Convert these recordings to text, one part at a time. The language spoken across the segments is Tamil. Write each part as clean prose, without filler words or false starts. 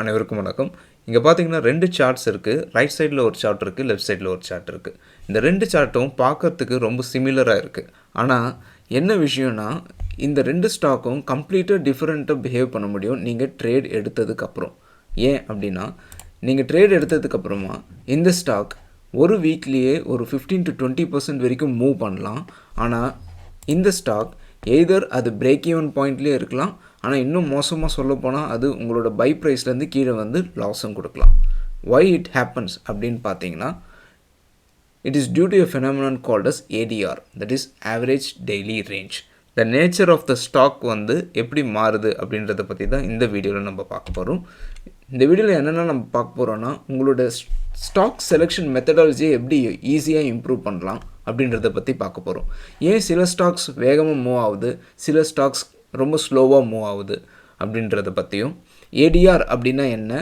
அனைவருக்கும் வணக்கம். இங்கே பார்த்தீங்கன்னா 2 சார்ட்ஸ் இருக்குது. ரைட் சைடில் ஒரு சார்ட் இருக்குது, லெஃப்ட் சைடில் ஒரு சார்ட் இருக்குது. இந்த 2 சார்ட்டும் பார்க்கறதுக்கு ரொம்ப சிமிலராக இருக்குது. ஆனால் என்ன விஷயம்னா இந்த 2 ஸ்டாக்கும் கம்ப்ளீட்டாக டிஃப்ரெண்ட்டாக பிஹேவ் பண்ண முடியும் நீங்கள் ட்ரேட் எடுத்ததுக்கப்புறம். ஏன் அப்படின்னா நீங்கள் ட்ரேட் எடுத்ததுக்கப்புறமா இந்த ஸ்டாக் ஒரு வீக்லேயே ஒரு 15 to 20% வரைக்கும் மூவ் பண்ணலாம். ஆனால் இந்த ஸ்டாக் எய்தர் அது பிரேக் ஈவன் பாயிண்ட்லேயே இருக்கலாம், ஆனால் இன்னும் மோசமாக சொல்ல போனால் அது உங்களோட பை ப்ரைஸ்லேருந்து கீழே வந்து லாஸும் கொடுக்கலாம். why it happens அப்படின்னு பார்த்தீங்கன்னா it is due to a phenomenon called as ADR, that is average daily range. the nature of the stock வந்து எப்படி மாறுது அப்படின்றத பற்றி தான் இந்த வீடியோவில் நம்ம பார்க்க போகிறோம். இந்த வீடியோவில் என்னென்ன நம்ம பார்க்க போகிறோன்னா உங்களோட ஸ்டாக் செலெக்ஷன் மெத்தடாலஜியை எப்படி ஈஸியாக இம்ப்ரூவ் பண்ணலாம் அப்படின்றத பற்றி பார்க்க போகிறோம். ஏன் சில ஸ்டாக்ஸ் வேகமாக மூவ் ஆகுது, சில ஸ்டாக்ஸ் ரொம்ப ஸ்லோவாக மூவ் ஆகுது அப்படின்றத பற்றியும், ஏடிஆர் அப்படின்னா என்ன,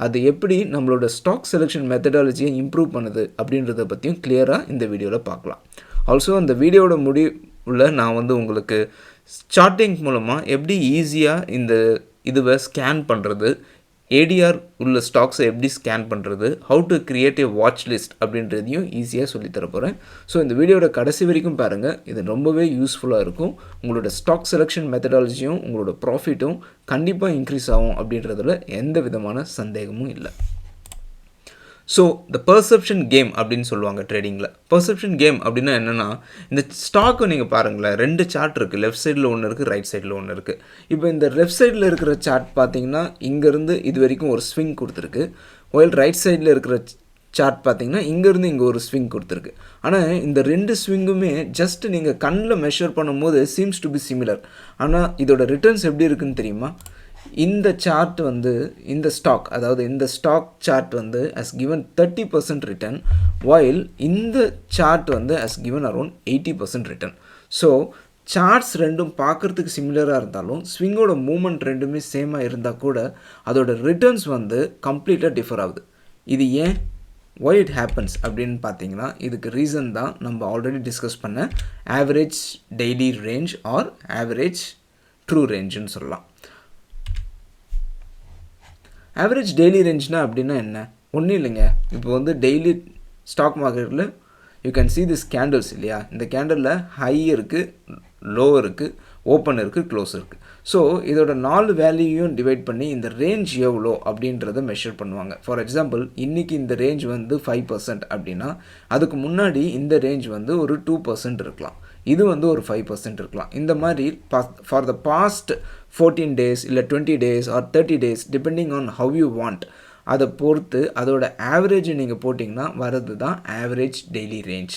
அது எப்படி நம்மளோட ஸ்டாக் செலெக்ஷன் மெத்தடாலஜியை இம்ப்ரூவ் பண்ணுது அப்படின்றத பற்றியும் கிளியராக இந்த வீடியோவில் பார்க்கலாம். ஆல்சோ அந்த வீடியோட முடிவில் நான் வந்து உங்களுக்கு சார்ட்டிங் மூலமாக எப்படி ஈஸியாக இந்த இதுவை ஸ்கேன் பண்ணுறது, ஏடிஆர் உள்ள ஸ்டாக்ஸை எப்படி ஸ்கேன் பண்ணுறது, how to create A watch list அப்படின்றதையும் ஈஸியாக சொல்லித்தர போகிறேன். ஸோ இந்த வீடியோட கடைசி வரைக்கும் பாருங்கள், இது ரொம்பவே யூஸ்ஃபுல்லாக இருக்கும். உங்களோட ஸ்டாக் செலெக்ஷன் மெத்தடாலஜியும் உங்களோட ப்ராஃபிட்டும் கண்டிப்பாக இன்க்ரீஸ் ஆகும் அப்படின்றதுல எந்த விதமான சந்தேகமும் இல்லை. ஸோ த பர்செப்ஷன் கேம் அப்படின்னு சொல்லுவாங்க ட்ரேடிங்கில். பர்செப்ஷன் கேம் அப்படின்னா என்னென்னா, இந்த ஸ்டாக்கு நீங்கள் பாருங்களேன், 2 சார்ட் இருக்குது. லெஃப்ட் சைடில் ஒன்று இருக்குது, ரைட் சைடில் ஒன்று இருக்குது. இப்போ இந்த லெஃப்ட் சைடில் இருக்கிற சார்ட் பார்த்தீங்கன்னா இங்கேருந்து இது வரைக்கும் ஒரு ஸ்விங் கொடுத்துருக்கு. ஒயில் ரைட் சைடில் இருக்கிற சார்ட் பார்த்தீங்கன்னா இங்கேருந்து இங்கே ஒரு ஸ்விங் கொடுத்துருக்கு. ஆனால் இந்த 2 ஸ்விங்குமே ஜஸ்ட் நீங்கள் கண்ணில் மெஷர் பண்ணும்போது சீம்ஸ் டு பி சிமிலர். ஆனால் இதோட ரிட்டர்ன்ஸ் எப்படி இருக்குன்னு தெரியுமா? இந்த சார்ட் வந்து இந்த ஸ்டாக், அதாவது இந்த ஸ்டாக் சார்ட் வந்து has given 30% ரிட்டர்ன், while இந்த சார்ட் வந்து has given around 80% return. So charts ரெண்டும் பார்க்குறதுக்கு சிமிலராக இருந்தாலும் ஸ்விங்கோட மூமெண்ட் ரெண்டுமே சேமாக இருந்தால் கூட அதோட ரிட்டர்ன்ஸ் வந்து கம்ப்ளீட்டாக டிஃபர் ஆகுது. இது ஏன், why it happens அப்படின்னு பார்த்தீங்கன்னா இதுக்கு ரீசன் தான் நம்ம ஆல்ரெடி டிஸ்கஸ் பண்ண average daily range or average true ரேஞ்சுன்னு சொல்லலாம். ஆவரேஜ் டெய்லி ரேஞ்ச்னா அப்படின்னா என்ன, ஒன்றும் இல்லைங்க. இப்போ வந்து டெய்லி ஸ்டாக் மார்க்கெட்டில் you can see this candles இல்லையா, இந்த கேண்டலில் ஹை இருக்குது, லோ இருக்குது, ஓப்பன் இருக்குது, க்ளோஸ் இருக்குது. ஸோ இதோட 4 வேல்யூயும் டிவைட் பண்ணி இந்த ரேஞ்ச் எவ்வளோ அப்படின்றத மெஷர் பண்ணுவாங்க. ஃபார் எக்ஸாம்பிள் இன்றைக்கி இந்த ரேஞ்ச் வந்து 5% அப்படின்னா அதுக்கு முன்னாடி இந்த ரேஞ்ச் வந்து ஒரு 2% இருக்கலாம், இது வந்து ஒரு 5% இருக்கலாம். இந்த மாதிரி ஃபார் த பாஸ்ட் 14 days இல்லை 20 days or 30 days depending on how you want, அதை பொறுத்து அதோட ஆவரேஜ் நீங்கள் போட்டிங்கன்னா வர்றது தான் ஆவரேஜ் டெய்லி ரேஞ்ச்.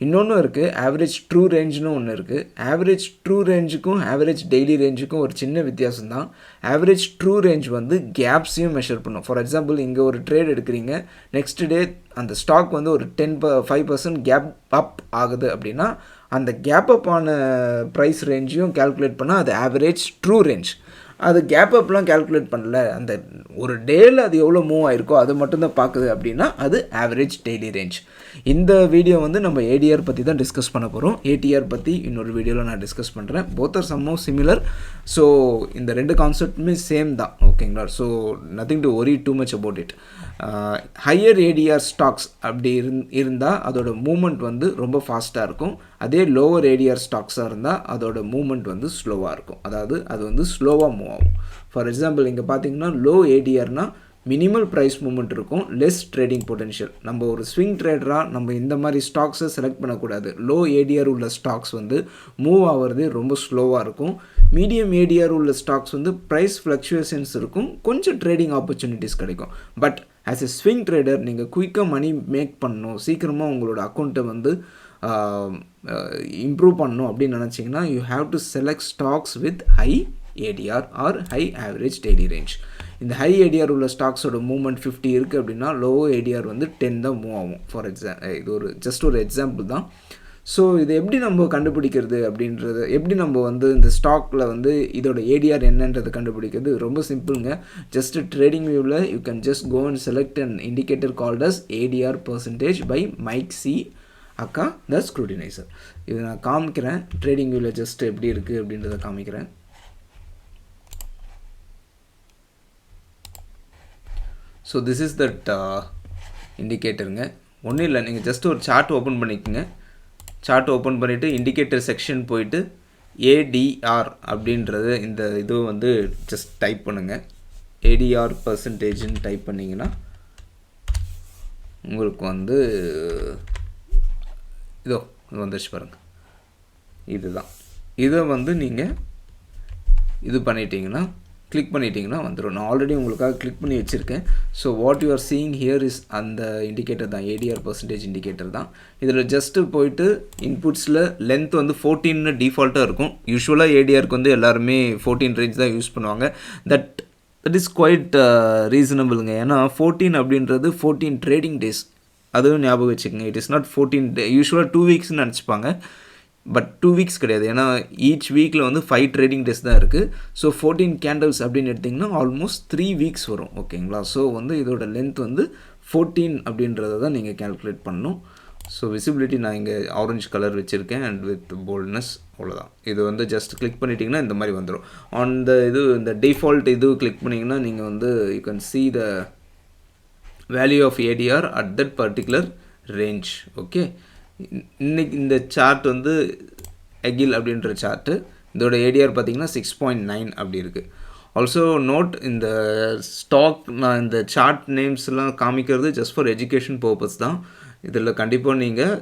இன்னொன்று இருக்குது, ஆவரேஜ் ட்ரூ ரேஞ்சுன்னு ஒன்று இருக்குது. ஆவரேஜ் ட்ரூ ரேஞ்சுக்கும் ஆவரேஜ் டெய்லி ரேஞ்சுக்கும் ஒரு சின்ன வித்தியாசம் தான். ஆவரேஜ் ட்ரூ ரேஞ்ச் வந்து கேப்ஸையும் மெஷர் பண்ணும். ஃபார் எக்ஸாம்பிள் இங்கே ஒரு ட்ரேட் எடுக்கிறீங்க, நெக்ஸ்ட் டே அந்த ஸ்டாக் வந்து ஒரு 5% கேப் அப் ஆகுது அப்படின்னா அந்த கேப் அப் ஆன ப்ரைஸ் ரேஞ்சையும் கேல்குலேட் பண்ணால் அது ஆவரேஜ் ட்ரூ ரேஞ்ச். அது கேப் அப்லாம் கேல்குலேட் பண்ணல, அந்த ஒரு டேயில் அது எவ்வளோ மூவ் ஆகிருக்கோ அது மட்டும்தான் பார்க்குது அப்படின்னா அது ஆவரேஜ் டெய்லி ரேஞ்ச். இந்த வீடியோ வந்து நம்ம ஏடிஆர் பற்றி தான் டிஸ்கஸ் பண்ண போகிறோம். ஏடிஆர் பற்றி இன்னொரு வீடியோவில் நான் டிஸ்கஸ் பண்ணுறேன். Both are somehow similar. So இந்த 2 கான்செப்ட்டுமே சேம் தான், ஓகேங்களா? So nothing to worry too much about it. Higher ADR stocks அப்படி இருந்தால் அதோட மூமெண்ட் வந்து ரொம்ப ஃபாஸ்ட்டாக இருக்கும். அதே லோவர் ஏடிஆர் ஸ்டாக்ஸாக இருந்தால் அதோட மூமெண்ட் வந்து ஸ்லோவாக இருக்கும், அதாவது அது வந்து ஸ்லோவாக மூவ் ஆகும். ஃபார் எக்ஸாம்பிள் இங்கே பார்த்தீங்கன்னா லோ ஏடிஆர்னால் மினிமல் ப்ரைஸ் மூமெண்ட் இருக்கும், லெஸ் ட்ரேடிங் பொட்டென்ஷியல். நம்ம ஒரு ஸ்விங் ட்ரேடராக நம்ம இந்த மாதிரி ஸ்டாக்ஸை செலக்ட் பண்ணக்கூடாது. லோ ஏடிஆர் உள்ள ஸ்டாக்ஸ் வந்து மூவ் ஆகிறது ரொம்ப ஸ்லோவாக இருக்கும். மீடியம் ஏடிஆர் உள்ள ஸ்டாக்ஸ் வந்து ப்ரைஸ் ஃப்ளக்சுவேஷன்ஸ் இருக்கும், கொஞ்சம் ட்ரேடிங் ஆப்பர்ச்சுனிட்டிஸ் கிடைக்கும். But as a swing trader நீங்கள் குயிக்காக மணி மேக் பண்ணணும், சீக்கிரமாக உங்களோட அக்கௌண்ட்டை வந்து இம்ப்ரூவ் பண்ணணும் அப்படின்னு நினச்சிங்கன்னா you have to select stocks with high ATR or high average daily range. இந்த ஹை ஏடிஆர் உள்ள ஸ்டாக்ஸோட மூவ்மெண்ட் 50 இருக்குது அப்படின்னா லோ ஏடிஆர் வந்து 10 தான் மூவ் ஆகும். ஃபார் இது ஒரு ஜஸ்ட் ஒரு எக்ஸாம்பிள் தான். ஸோ இதை எப்படி நம்ம கண்டுபிடிக்கிறது அப்படின்றது, எப்படி நம்ம வந்து இந்த ஸ்டாக்கில் வந்து இதோட ஏடிஆர் என்னன்றது கண்டுபிடிக்கிறது ரொம்ப சிம்பிளுங்க. ஜஸ்ட் ட்ரேடிங் வியூவில் you can just go and select an indicator called as ADR percentage by Mike C. அக்கா த ஸ்க்ரூட்டினைசர். இது நான் காமிக்கிறேன், ட்ரேடிங் வியூவில் ஜஸ்ட் எப்படி இருக்குது அப்படின்றத காமிக்கிறேன். ஸோ திஸ் இஸ் தட் இண்டிகேட்டருங்க. ஒன்றும் இல்லை, நீங்கள் ஜஸ்ட் ஒரு சார்ட் ஓப்பன் பண்ணிக்கோங்க. சார்ட் ஓப்பன் பண்ணிவிட்டு இண்டிகேட்டர் செக்ஷன் போயிட்டு ADR அப்படின்றது இந்த இது வந்து ஜஸ்ட் டைப் பண்ணுங்கள். ADR பர்சன்டேஜ்னு டைப் பண்ணிங்கன்னா உங்களுக்கு வந்து இதோ இது வந்துருச்சு பாருங்கள். இதுதான். இதை வந்து நீங்கள் இது பண்ணிட்டீங்கன்னா கிளிக் பண்ணிட்டீங்கன்னா வந்துடும். நான் ஆல்ரெடி உங்களுக்காக கிளிக் பண்ணி வச்சுருக்கேன். So what you are seeing here is அந்த இண்டிகேட்டர் தான், ADR பர்சன்டேஜ் இண்டிகேட்டர் தான். இதில் ஜஸ்ட்டு போயிட்டு இன்புட்ஸில் லென்த் வந்து 14 டிஃபால்ட்டாக இருக்கும். யூஸ்வலாக ADRக்கு வந்து எல்லாருமே 14 ரேஞ்ச் தான் யூஸ் பண்ணுவாங்க. தட் இஸ் குவைட் ரீசனபிளுங்க. ஏன்னா 14 அப்படின்றது 14 ட்ரேடிங் டேஸ், அதுவும் ஞாபகம் வச்சுக்கோங்க. It is not 14 day. யூஸ்வலாக 2 வீக்ஸ்னு நினச்சிப்பாங்க, பட் 2 வீக்ஸ் கிடையாது. ஏன்னா ஈச் வீக்கில் வந்து 5 ட்ரேடிங் டேஸ் தான் இருக்குது. ஸோ 14 கேண்டல்ஸ் அப்படின்னு எடுத்திங்கன்னா ஆல்மோஸ்ட் 3 வீக்ஸ் வரும். ஓகேங்களா? ஸோ வந்து இதோட லென்த் வந்து 14 அப்படின்றத தான் நீங்கள் கேல்குலேட் பண்ணணும். ஸோ விசிபிலிட்டி நான் இங்கே ஆரஞ்சு கலர் வச்சுருக்கேன் அண்ட் வித் போல்ட்னஸ், அவ்வளோதான். இது வந்து ஜஸ்ட் கிளிக் பண்ணிட்டீங்கன்னா இந்த மாதிரி வந்துடும். ஆன் த இது இந்த டிஃபால்ட் இது கிளிக் பண்ணிங்கன்னா நீங்கள் வந்து you can see the value of ADR at that particular range. Okay, இன்னைக்கு இந்த சார்ட் வந்து எகில் அப்படின்ற சார்ட்டு, இதோட ADR பார்த்தீங்கன்னா 6.9 அப்படி இருக்குது. ஆல்சோ நோட், இந்த ஸ்டாக் நான் இந்த சார்ட் நேம்ஸ்லாம் காமிக்கிறது ஜஸ்ட் ஃபார் எஜுகேஷன் பர்பஸ் தான். இதில் கண்டிப்பாக நீங்கள்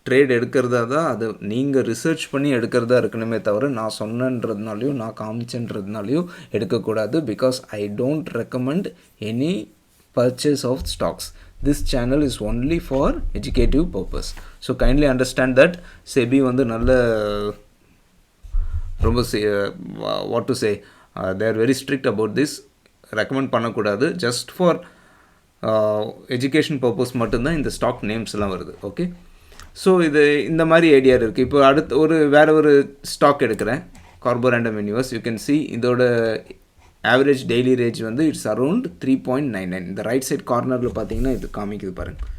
ட்ரேட் எடுக்கிறதா தான், அது நீங்கள் ரிசர்ச் பண்ணி எடுக்கிறதா இருக்கணுமே தவிர நான் சொன்னன்றதுனாலையோ நான் காமிச்சன்றதுனாலையோ எடுக்கக்கூடாது. Because I don't recommend any purchase of stocks. This channel is only for educative purpose. So kindly understand that SEBI வந்து நல்ல ரொம்ப what to say, they are very strict about this. recommend பண்ணக்கூடாது. just for education purpose மட்டும்தான் இந்த ஸ்டாக் நேம்ஸ்லாம் வருது. ஓகே, ஸோ இது இந்த மாதிரி ADR இருக்குது. இப்போ அடுத்து வேறு ஒரு ஸ்டாக் எடுக்கிறேன், carborundum universe. You can see இதோட ஆவரேஜ் டெய்லி ரேஞ்ச் வந்து இட்ஸ் அரௌண்ட் 3.99. இந்த ரைட் சைட் கார்னரில் பார்த்தீங்கன்னா இது காமிக்குது பாருங்கள்,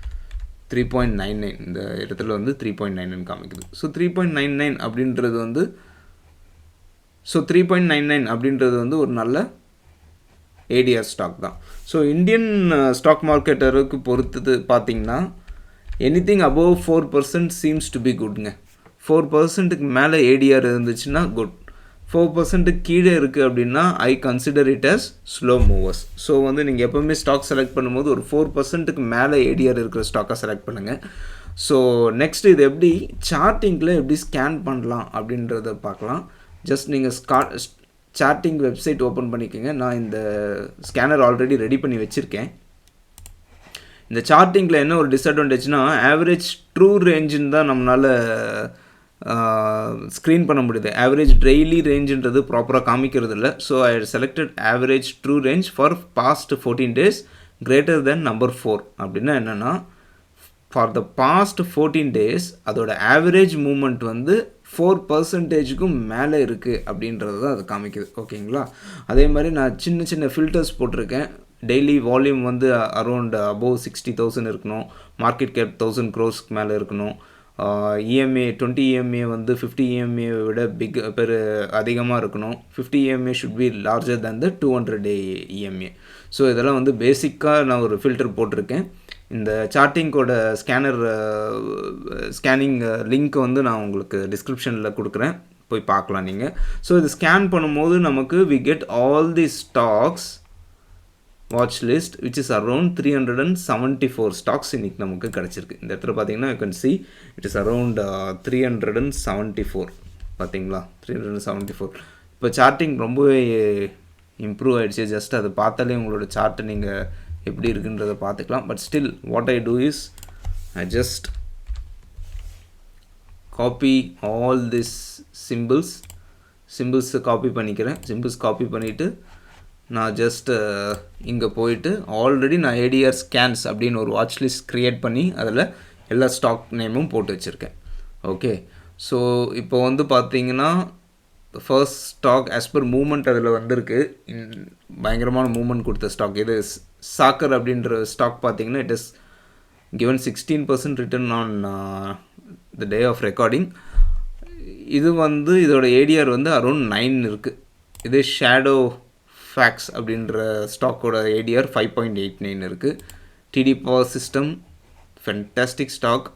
3.99. இந்த இடத்துல வந்து 3.99 காமிக்குது. ஸோ 3.99 அப்படின்றது வந்து 3.99 அப்படின்றது வந்து ஒரு நல்ல ADR ஸ்டாக் தான். ஸோ இந்தியன் ஸ்டாக் மார்க்கெட்டருக்கு பொறுத்தது பார்த்தீங்கன்னா anything above 4% seems to be குட்ங்க. 4%க்கு மேலே ADR இருந்துச்சுன்னா குட். 4% கீழே இருக்குது அப்படின்னா I consider it as slow movers. So வந்து நீங்கள் எப்போவுமே ஸ்டாக் செலக்ட் பண்ணும்போது ஒரு 4%க்கு மேலே ADR இருக்கிற ஸ்டாக்காக செலக்ட் பண்ணுங்கள். ஸோ நெக்ஸ்ட் இது எப்படி சார்ட்டிங்கில் எப்படி ஸ்கேன் பண்ணலாம் அப்படின்றத பார்க்கலாம். ஜஸ்ட் நீங்கள் சார்ட்டிங் வெப்சைட் ஓப்பன் பண்ணிக்கோங்க. நான் இந்த ஸ்கேனர் ஆல்ரெடி ரெடி பண்ணி வச்சுருக்கேன். இந்த சார்ட்டிங்கில் என்ன ஒரு டிஸ்அட்வான்டேஜ்னா ஆவரேஜ் ட்ரூ ரேஞ்சுன்னு தான் நம்மளால் ஸ்க்ரீன் பண்ண முடியுது. ஆவரேஜ் டெய்லி ரேஞ்சுன்றது ப்ராப்பராக காமிக்கிறது இல்லை. So I selected average true range for past 14 days greater than number 4. அப்படின்னா என்னென்னா ஃபார் த பாஸ்ட் 14 days அதோட ஆவரேஜ் மூமெண்ட் வந்து 4%க்கும் மேலே இருக்குது அப்படின்றது தான் அது காமிக்குது. ஓகேங்களா? அதே மாதிரி நான் சின்ன சின்ன ஃபில்டர்ஸ் போட்டிருக்கேன். டெய்லி வால்யூம் வந்து அரௌண்ட் அபோவ் 60,000 இருக்கணும். மார்க்கெட் கேப் 1000 crores மேலே இருக்கணும். EMA 20 EMA வந்து 50 EMA விட அதிகமாக இருக்கணும். 50 EMA should be larger than the 200-day EMA. So இதெல்லாம் வந்து பேசிக்காக நான் ஒரு ஃபில்டர் போட்டிருக்கேன். இந்த சார்ட்டிங்கோட ஸ்கேனிங் லிங்க் வந்து நான் உங்களுக்கு டிஸ்கிரிப்ஷனில் கொடுக்குறேன், போய் பார்க்கலாம் நீங்கள். ஸோ இது ஸ்கேன் பண்ணும்போது நமக்கு we get all the stocks watchlist which is around 374 stocks இன்னைக்கு நமக்கு கிடச்சிருக்கு. இந்த இடத்துல பார்த்தீங்கன்னா you can see it is around 374. பார்த்தீங்களா, 374. இப்போ சார்ட்டிங் ரொம்பவே இம்ப்ரூவ் ஆகிடுச்சு. ஜஸ்ட் அதை பார்த்தாலே உங்களோட சார்ட்டை நீங்கள் எப்படி இருக்குன்றதை பார்த்துக்கலாம். But still what I do is I just copy all this சிம்பிள்ஸை காப்பி பண்ணிக்கிறேன். சிம்பிள்ஸ் காப்பி பண்ணிவிட்டு நான் ஜஸ்ட் இங்கே போயிட்டு ஆல்ரெடி நான் ADR ஸ்கேன்ஸ் அப்படின்னு ஒரு வாட்ச் லிஸ்ட் க்ரியேட் பண்ணி அதில் எல்லா ஸ்டாக் நேமும் போட்டு வச்சுருக்கேன். ஓகே, ஸோ இப்போ வந்து பார்த்தீங்கன்னா first stock as per movement அதில் வந்திருக்கு. பயங்கரமான மூமெண்ட் கொடுத்த ஸ்டாக் இது சாக்கர் அப்படின்ற ஸ்டாக் பார்த்தீங்கன்னா it is given 16% return on the day of recording. இது வந்து இதோட ADR வந்து அரௌண்ட் 9 இருக்குது. இது ஷேடோ ஃபேக்ஸ் அப்படின்ற ஸ்டாக்கோட ஏடிஆர் 5.89 இருக்குது. TD power system fantastic stock.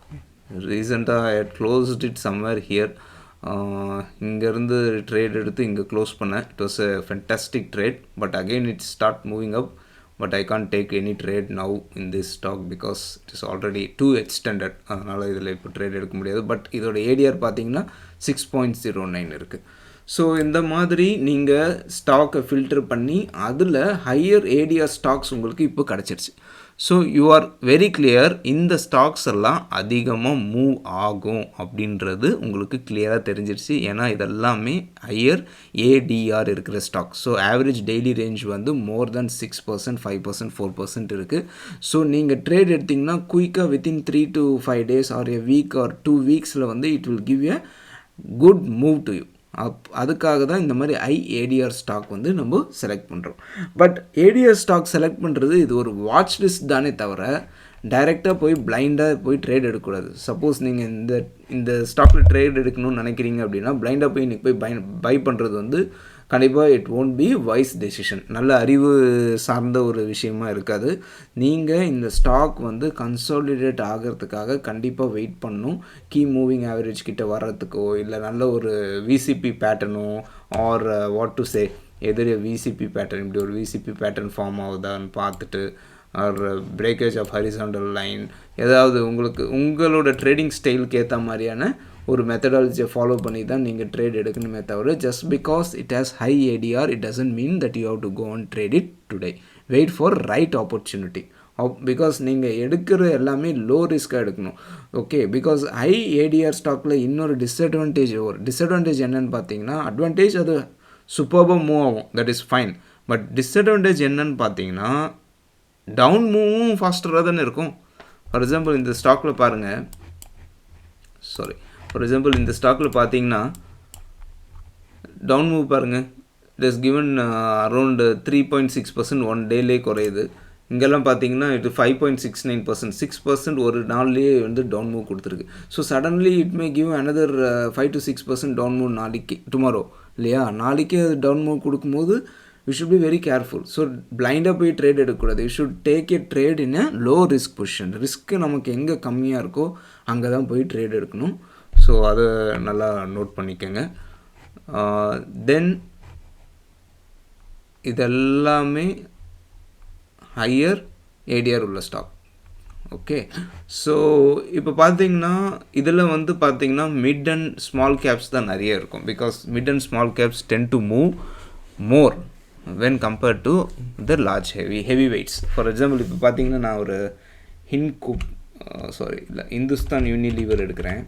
ரீசெண்டாக I closed it somewhere here. இங்கேருந்து ட்ரேட் எடுத்து இங்கே க்ளோஸ் பண்ணேன். It was a fantastic trade, but again it start moving up, but I can't take any trade now in this stock because it is already too extended. அதனால் இதில் இப்போ ட்ரேட் எடுக்க முடியாது. பட் இதோட ஏடிஆர் பார்த்தீங்கன்னா 6.09 இருக்குது. ஸோ இந்த மாதிரி நீங்கள் ஸ்டாக்கை ஃபில்டர் பண்ணி அதில் ஹையர் ஏடிஆர் ஸ்டாக்ஸ் உங்களுக்கு இப்போ கிடச்சிருச்சு. So you are very clear, இந்த ஸ்டாக்ஸ் எல்லாம் அதிகமாக மூவ் ஆகும் அப்படின்றது உங்களுக்கு கிளியராக தெரிஞ்சிருச்சு. ஏன்னா இதெல்லாமே ஹையர் ஏடிஆர் இருக்கிற ஸ்டாக். ஸோ ஆவரேஜ் டெய்லி ரேஞ்ச் வந்து மோர் தென் 6%, 5%, 4% இருக்குது. ஸோ நீங்கள் ட்ரேட் எடுத்திங்கன்னா குயிக்காக within 3 to 5 days or a week or 2 weeksல வந்து it will give a good move to you. அதுக்காக தான் இந்த மாதிரி ஏடிஆர் ஸ்டாக் வந்து நம்ம செலக்ட் பண்ணுறோம். பட் ஏடிஆர் ஸ்டாக் செலக்ட் பண்ணுறது இது ஒரு வாட்ச் லிஸ்ட் தானே தவிர டைரெக்டாக போய் பிளைண்டாக போய் ட்ரேட் எடுக்கக்கூடாது. சப்போஸ் நீங்கள் இந்த ஸ்டாக்கில் ட்ரேட் எடுக்கணும்னு நினைக்கிறீங்க அப்படின்னா பிளைண்டாக போய் இன்றைக்கி போய் பை பண்ணுறது வந்து கண்டிப்பாக it won't be wise decision. நல்ல அறிவு சார்ந்த ஒரு விஷயமா இருக்காது. நீங்கள் இந்த ஸ்டாக் வந்து கன்சாலிடேட் ஆகிறதுக்காக கண்டிப்பாக வெயிட் பண்ணணும். கீ மூவிங் ஆவரேஜ் கிட்ட வர்றதுக்கோ இல்லை நல்ல ஒரு விசிபி பேட்டர்னோ ஆர் வாட் டு சே எதிரே விசிபி பேட்டர்ன், இப்படி ஒரு விசிபி பேட்டர்ன் ஃபார்ம் ஆகுதான்னு பார்த்துட்டு or breakage of horizontal line, ஏதாவது உங்களோட ட்ரேடிங் ஸ்டைலுக்கு ஏற்ற மாதிரியான ஒரு மெத்தடாலஜியை ஃபாலோ பண்ணி தான் நீங்கள் ட்ரேட் எடுக்கணுமே தவிர just because it has high ATR it doesn't mean that you have to go and trade it today. Wait for right opportunity. Because நீங்கள் எடுக்கிற எல்லாமே லோ ரிஸ்க்காக எடுக்கணும். ஓகே, பிகாஸ் ஹை ஏடிஆர் ஸ்டாக்கில் இன்னொரு டிஸ்அட்வான்டேஜ் என்னன்னு பார்த்தீங்கன்னா, அட்வான்டேஜ் அது சூப்பராக மூவ் ஆகும், that is fine. But disadvantage என்னன்னு பார்த்தீங்கன்னா டவுன் மூவும் ஃபாஸ்டராக தானே இருக்கும். ஃபார் எக்ஸாம்பிள் இந்த ஸ்டாக்கில் பாருங்கள், இந்த ஸ்டாக்கில் பார்த்தீங்கன்னா டவுன் மூவ் பாருங்கள், it is given around 3.6% one டேலே குறையுது. இங்கெல்லாம் பார்த்தீங்கன்னா இது 5.69%, 6% ஒரு நாள்லேயே வந்து டவுன் மூவ் கொடுத்துருக்கு. So suddenly it may give another 5 to 6% down move நாளைக்கு, டுமாரோ இல்லையா, நாளைக்கே அது டவுன் மூவ் கொடுக்கும்போது you should be very careful. So பிளைண்டாக போய் ட்ரேட் எடுக்கக்கூடாது. You should take a trade in a low risk position. ரிஸ்க்கு நமக்கு எங்கே கம்மியாக இருக்கோ அங்கே தான் போய் ட்ரேட் எடுக்கணும். ஸோ அதை நல்லா நோட் பண்ணிக்கோங்க. தென் இதெல்லாமே ஹையர் ஏடிஆர் உள்ள ஸ்டாக். ஓகே, ஸோ இப்போ பார்த்தீங்கன்னா இதில் வந்து பார்த்தீங்கன்னா மிட் அண்ட் ஸ்மால் கேப்ஸ் தான் நிறைய இருக்கும். Because mid and small caps tend to move more when compared to the large heavy weights. For example, இப்போ பார்த்தீங்கன்னா நான் ஒரு இந்துஸ்தான் யூனிலீவர் எடுக்கிறேன்.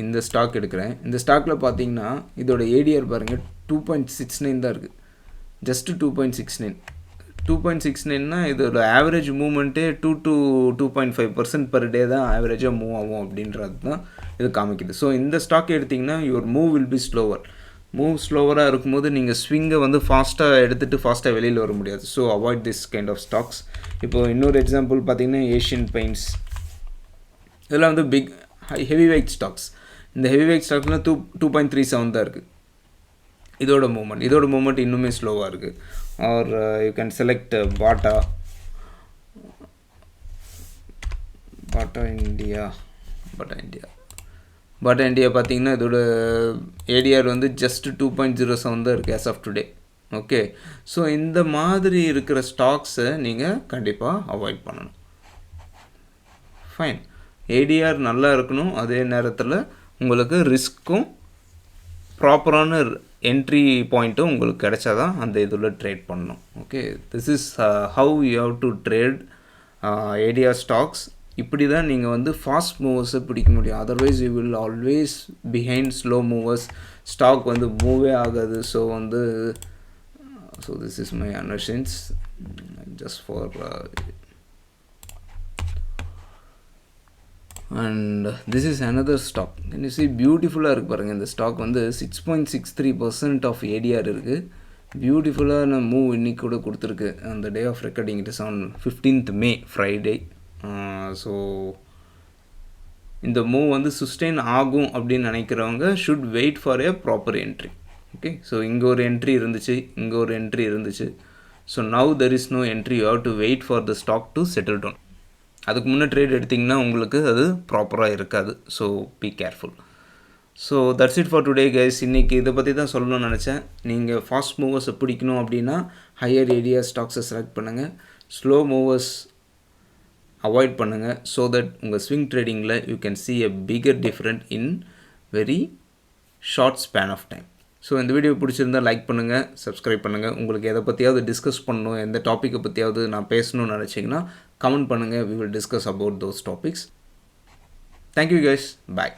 இந்த ஸ்டாக் எடுக்கிறேன். இந்த ஸ்டாக்கில் பார்த்தீங்கன்னா இதோட ஏடிஆர் பாருங்கள் 2.69 தான் இருக்குது. ஜஸ்ட் 2.69னா இதோட ஆவரேஜ் மூவ்மெண்ட்டே 2 to 2.5% per day தான் ஆவரேஜாக மூவ் ஆகும் அப்படின்றது தான் இது காமிக்குது. ஸோ இந்த ஸ்டாக் எடுத்திங்கன்னா யுவர் மூவ் வில் பி ஸ்லோவராக இருக்கும்போது நீங்கள் ஸ்விங்கை வந்து ஃபாஸ்ட்டாக எடுத்துகிட்டு ஃபாஸ்ட்டாக வெளியில் வர முடியாது. So avoid this kind of stocks. இப்போது இன்னொரு எக்ஸாம்பிள் பார்த்தீங்கன்னா ஏஷியன் பெயிண்ட்ஸ். இதெல்லாம் வந்து பிக் ஹெவி வெயிட் ஸ்டாக்ஸ். இந்த ஹெவி வெயிட் ஸ்டாக்ஸ்னால் 2.37 தான் இருக்குது. இதோட மூமெண்ட் இன்னுமே ஸ்லோவாக இருக்குது. Or you can select Bata India பார்த்தீங்கன்னா இதோட ஏடிஆர் வந்து ஜஸ்ட் 2.07 தான் இருக்குது as of today. Okay, so இந்த மாதிரி இருக்கிற ஸ்டாக்ஸை நீங்கள் கண்டிப்பாக அவாய்ட் பண்ணணும். ஃபைன், ஏடிஆர் நல்லா இருக்கணும், அதே நேரத்தில் உங்களுக்கு ரிஸ்க்கும் ப்ராப்பரான என்ட்ரி பாயிண்ட்டும் உங்களுக்கு கிடைச்சாதான் அந்த இதில் ட்ரேட் பண்ணணும். Okay, this is how you have to trade ATR stocks. இப்படி தான் நீங்கள் வந்து ஃபாஸ்ட் மூவர்ஸை பிடிக்க முடியும். Otherwise you will always behind slow movers. Stock வந்து மூவே ஆகாது. So this is my understands just for and this is another stock. Can you see பியூட்டிஃபுல்லாக இருக்குது பாருங்கள். இந்த ஸ்டாக் வந்து 6.63% ஆஃப் ஏடிஆர் இருக்குது. பியூட்டிஃபுல்லான மூவ் இன்னைக்கு கூட கொடுத்துருக்கு. அந்த day of recording it is on 15th May, Friday. So இந்த மூவ் வந்து சுஸ்டெயின் ஆகும் அப்படின்னு நினைக்கிறவங்க should wait for a proper entry. Okay, so இங்கே ஒரு என்ட்ரி இருந்துச்சு, இங்கே ஒரு என்ட்ரி இருந்துச்சு. So now there is no entry, you have to wait for the stock to settle down. அதுக்கு முன்னே ட்ரேட் எடுத்திங்கன்னா உங்களுக்கு அது ப்ராப்பராக இருக்காது. So be careful. So that's it for today guys. இன்றைக்கி இதை பற்றி தான் சொல்லணும்னு நினச்சேன். நீங்கள் ஃபாஸ்ட் மூவர்ஸை பிடிக்கணும் அப்படின்னா ஹையர் ஏடிஆர் ஸ்டாக்ஸை செலக்ட் பண்ணுங்கள். ஸ்லோ மூவர்ஸ் அவாய்ட் பண்ணுங்கள். ஸோ தட் உங்கள் ஸ்விங் ட்ரேடிங்கில் you can see a bigger difference in very short span of time. So இந்த வீடியோ பிடிச்சிருந்தால் லைக் பண்ணுங்கள், சப்ஸ்கிரைப் பண்ணுங்கள். உங்களுக்கு எதை பற்றியாவது டிஸ்கஸ் பண்ணணும், எந்த டாப்பிக்கை பற்றியாவது நான் பேசணும்னு நினச்சிங்கன்னா கமெண்ட் பண்ணுங்கள். we will discuss about those topics. Thank you guys. Bye.